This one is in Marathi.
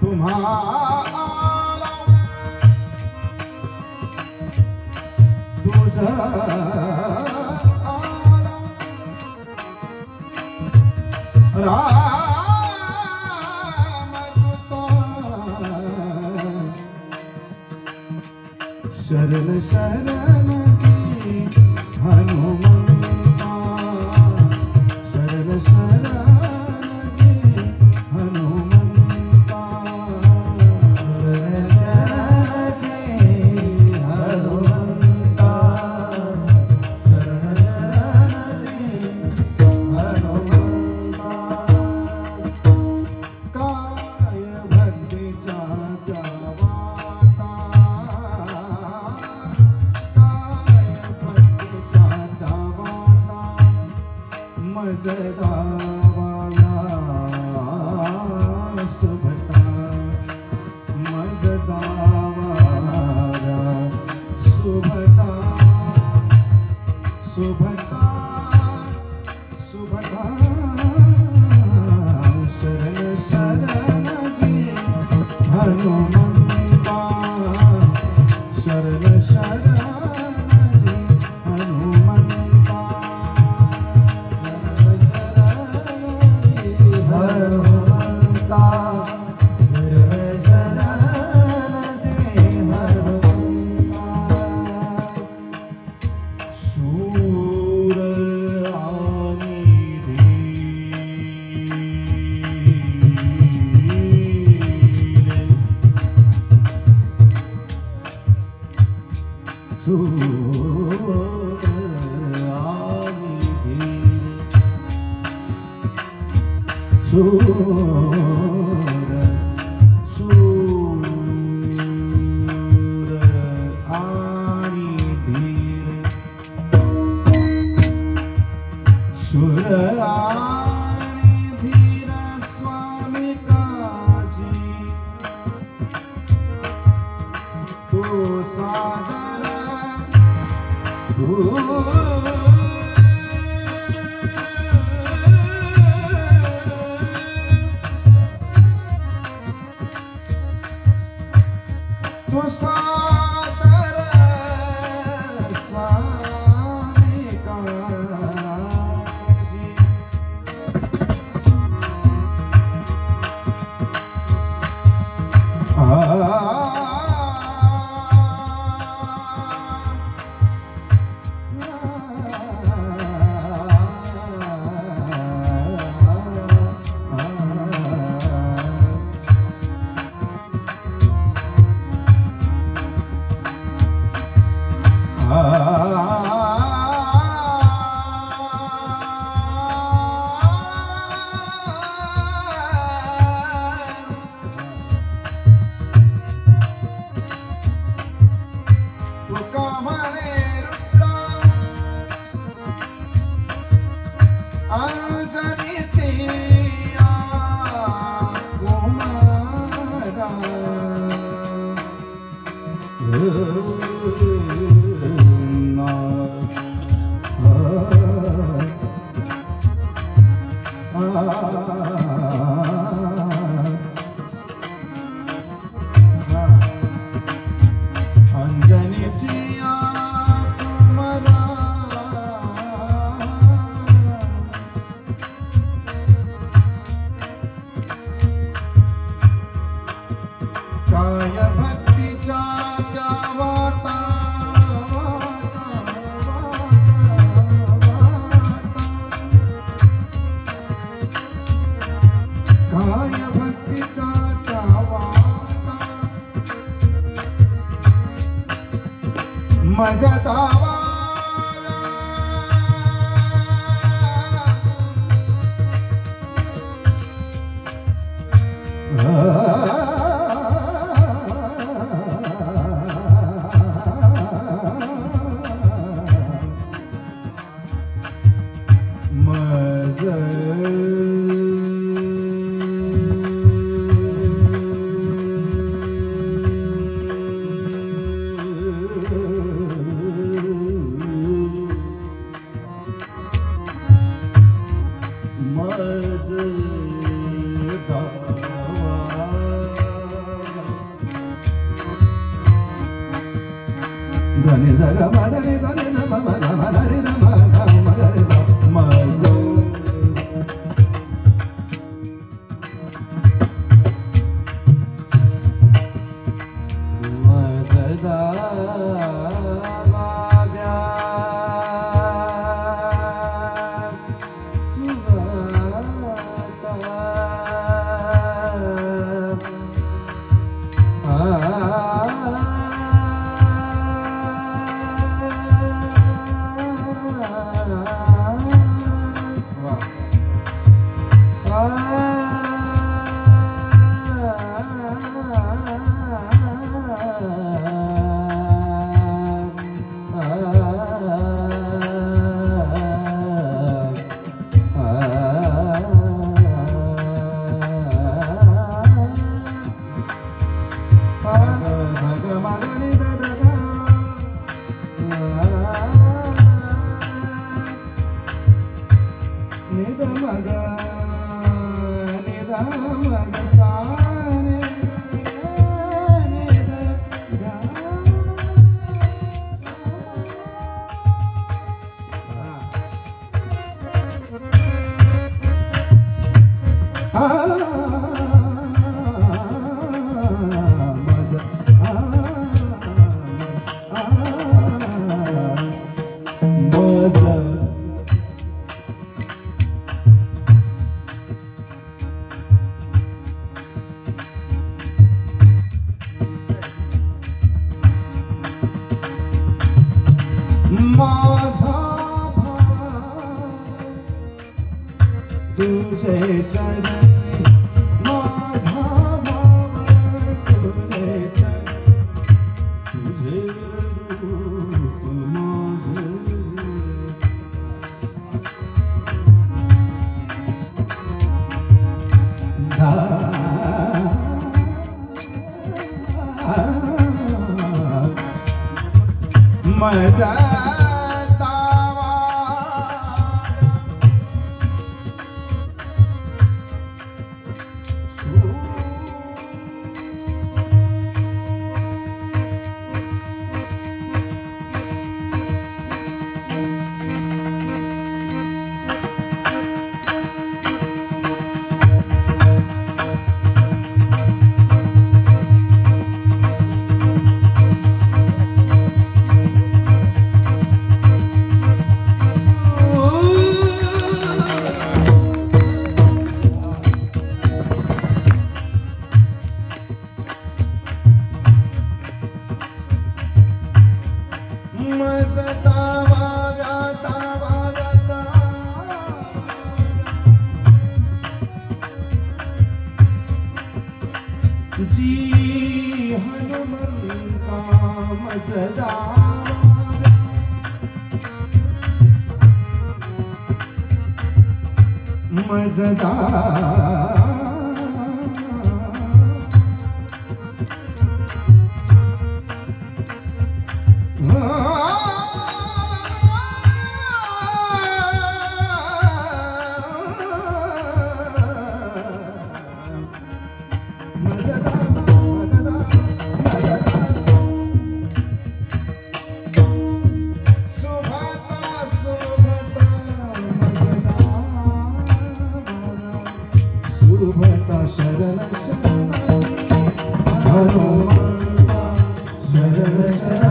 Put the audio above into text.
तुम्हाला तुझा शरण शरण जी हनुमंता शरण शरण जी हनुमंता शरण शरण जी हनुमंता शरण शरण जी हनुमंता काय भक्तीचा द्यावा मजदावाला सुभटा मजदावाला सुभटा सुभटा सुभटा शरण शरण जी हनुमंता शरण शरण जी हनुमंता हनुमंता शरण शरण जी हनुमंता शूर आणि धीर शूर आणि धीर शूर शूर आणि धीर शूर आणि धीर स्वामी काजी तो सादर तो सादर स्वामी काजी माझा दावा मज दावा धनी जग मदनी धनी ध म ध म ध रे ध म ग म ग रे सा म ज तुझे चरणी माझा भाव तुझे तुझे रूप माझे मजा जी हनुमंता मजदार मजदार शरण शरण हनुमंता शरण शरण